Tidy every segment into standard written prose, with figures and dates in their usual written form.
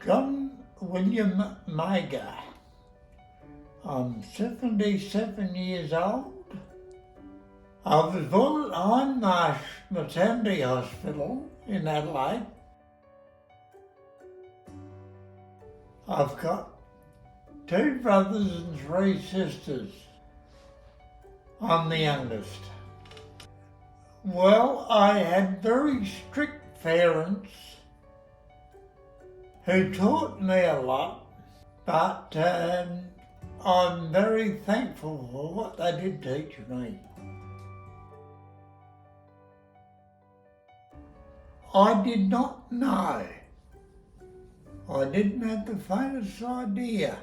John William Magor. I'm 77 years old. I was born at Hindmarsh Maternity Hospital in Adelaide. I've got 2 brothers and 3 sisters. I'm the youngest. Well, I had very strict parents who taught me a lot, but I'm very thankful for what they did teach me. I did not know. I didn't have the faintest idea.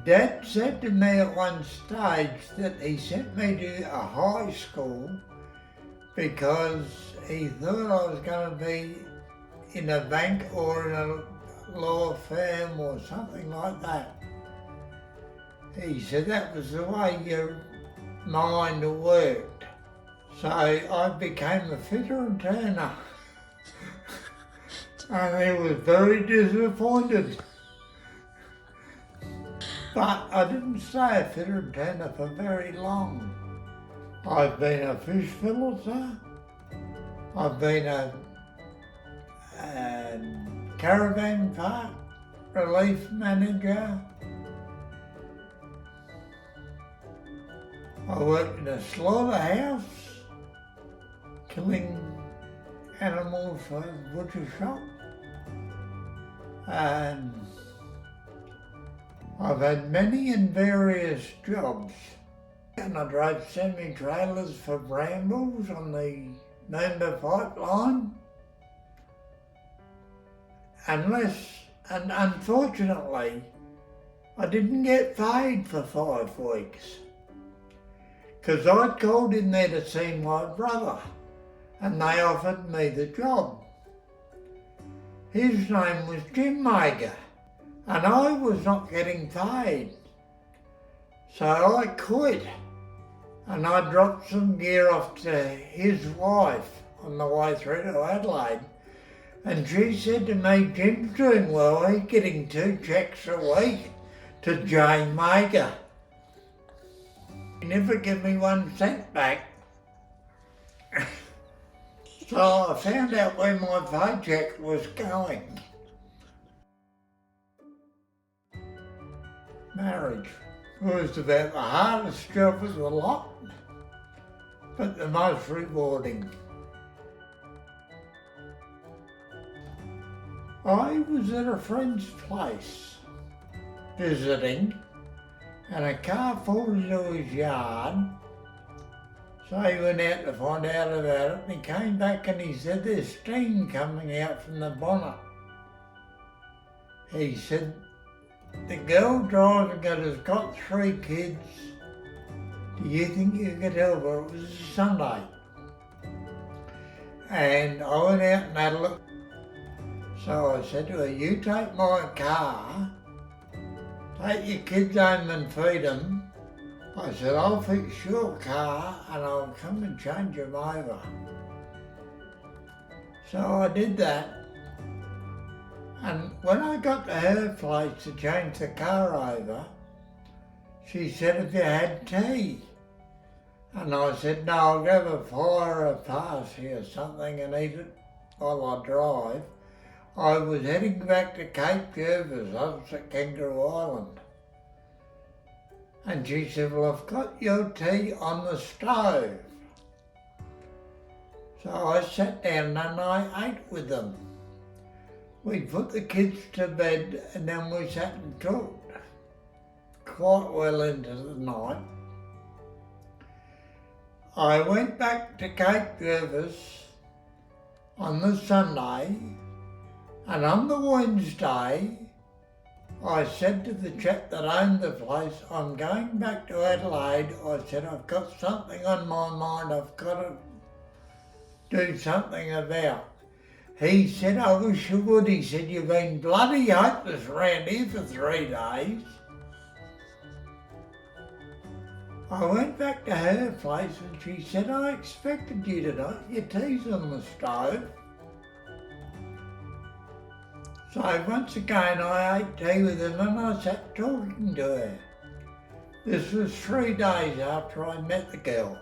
Dad said to me at one stage that he sent me to a high school because he thought I was going to be in a bank or in a law firm or something like that. He said that was the way your mind worked. So I became a fitter and turner. And he was very disappointed. But I didn't stay a fitter and turner for very long. I've been a fish filleter, I've been a caravan park relief manager, I worked in a slaughterhouse, killing animals for butcher shop, and I've had many and various jobs. And I drove semi-trailers for Brambles on the Moomba pipeline. And unfortunately, I didn't get paid for 5 weeks. Because I'd called in there to see my brother, and they offered me the job. His name was Jim Magor, and I was not getting paid. So I quit, and I dropped some gear off to his wife on the way through to Adelaide. And she said to me, Jim's doing well, he's getting 2 checks a week to J. Magor. He never gave me 1 cent back. So I found out where my paycheck was going. Marriage was about the hardest job of the lot, but the most rewarding. I was at a friend's place visiting, and a car pulled into his yard. So he went out to find out about it, and he came back and he said there's steam coming out from the bonnet. He said, the girl driving it has got 3 kids. Do you think you could help her? It was a Sunday. And I went out and had a look. So I said to her, you take my car, take your kids home and feed them. I said, I'll fix your car and I'll come and change them over. So I did that. And when I got to her place to change the car over, she said, have you had tea? And I said, no, I'll grab a fire, a parsley or something and eat it while I drive. I was heading back to Cape Jervis, opposite Kangaroo Island. And she said, well, I've got your tea on the stove. So I sat down and I ate with them. We put the kids to bed and then we sat and talked quite well into the night. I went back to Cape Jervis on the Sunday, and on the Wednesday, I said to the chap that owned the place, I'm going back to Adelaide. I said, I've got something on my mind I've got to do something about. He said, I wish you would. He said, you've been bloody hopeless around here for 3 days. I went back to her place and she said, I expected you tonight. Your tea's on the stove. So once again I ate tea with him and I sat talking to her. This was 3 days after I met the girl.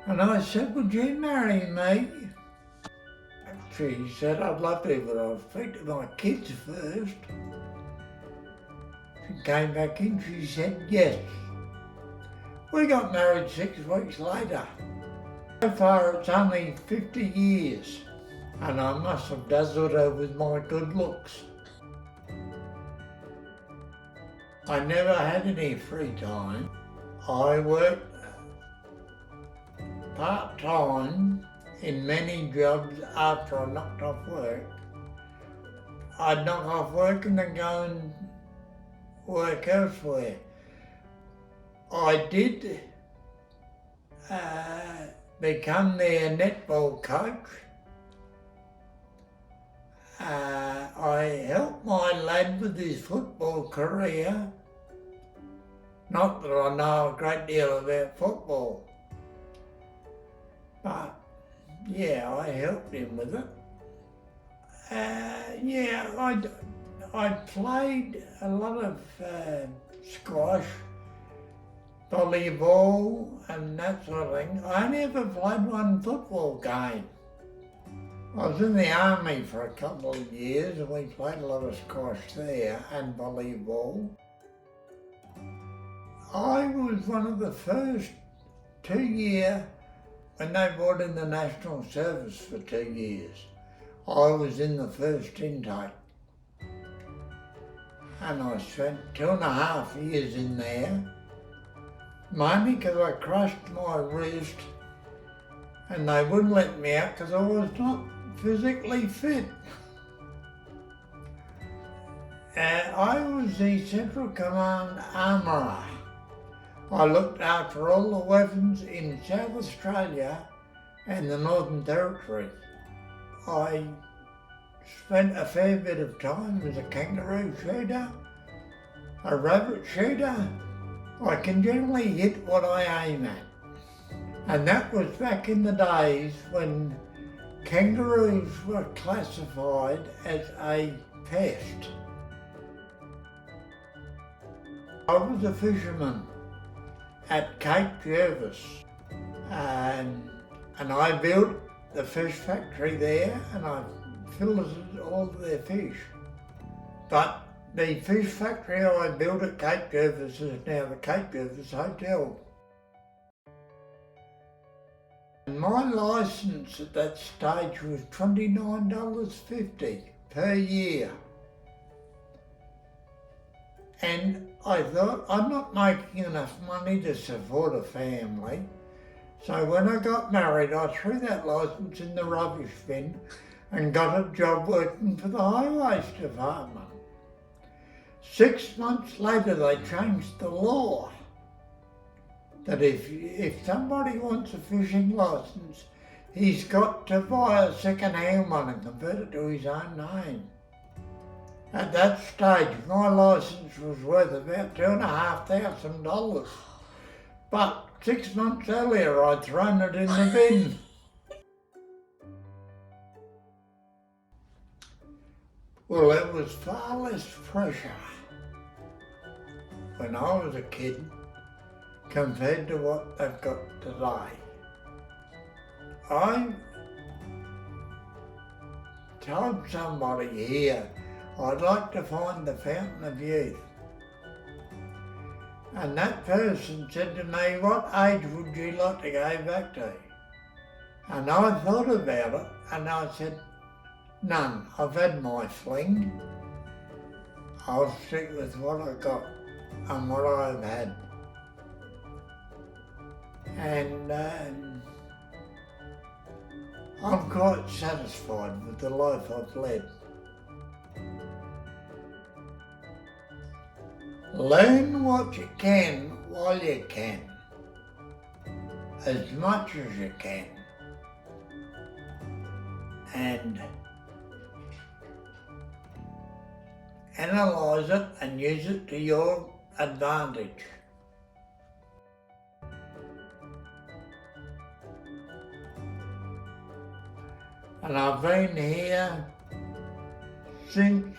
And I said, would you marry me? She said, I'd love to, but I'll speak to my kids first. She came back in, she said yes. We got married 6 weeks later. So far it's only 50 years, and I must have dazzled her with my good looks. I never had any free time. I worked part-time in many jobs after I knocked off work. I'd knock off work and then go and work elsewhere. I did become their netball coach. I helped my lad with his football career. Not that I know a great deal about football, but yeah, I helped him with it. I played a lot of squash, volleyball and that sort of thing. I only ever played one football game. I was in the army for a couple of years and we played a lot of squash there and volleyball. I was one of the first 2 years when they brought in the national service for 2 years. I was in the first intake. And I spent 2.5 years in there, mainly because I crushed my wrist and they wouldn't let me out because I was not physically fit. I was the Central Command Armourer. I looked after all the weapons in South Australia and the Northern Territory. I spent a fair bit of time as a kangaroo shooter, a rabbit shooter. I can generally hit what I aim at. And that was back in the days when kangaroos were classified as a pest. I was a fisherman at Cape Jervis and I built the fish factory there and I filleted all their fish. But the fish factory I built at Cape Jervis is now the Cape Jervis Hotel. And my licence at that stage was $29.50 per year. And I thought, I'm not making enough money to support a family. So when I got married, I threw that licence in the rubbish bin and got a job working for the Highways Department. 6 months later, they changed the law that if somebody wants a fishing licence, he's got to buy a second-hand one and convert it to his own name. At that stage, my licence was worth about $2,500. But 6 months earlier, I'd thrown it in the bin. Well, it was far less pressure when I was a kid compared to what they've got today. I told somebody here I'd like to find the fountain of youth. And that person said to me, what age would you like to go back to? And I thought about it and I said, none. I've had my fling. I'll stick with what I got and what I've had. And I'm quite satisfied with the life I've led. Learn what you can while you can, as much as you can, and analyse it and use it to your advantage. And I've been here since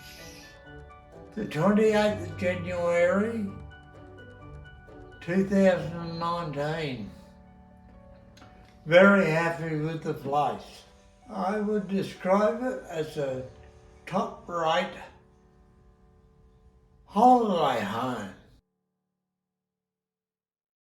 the 28th of January 2019. Very happy with the place. I would describe it as a top-rate holiday home.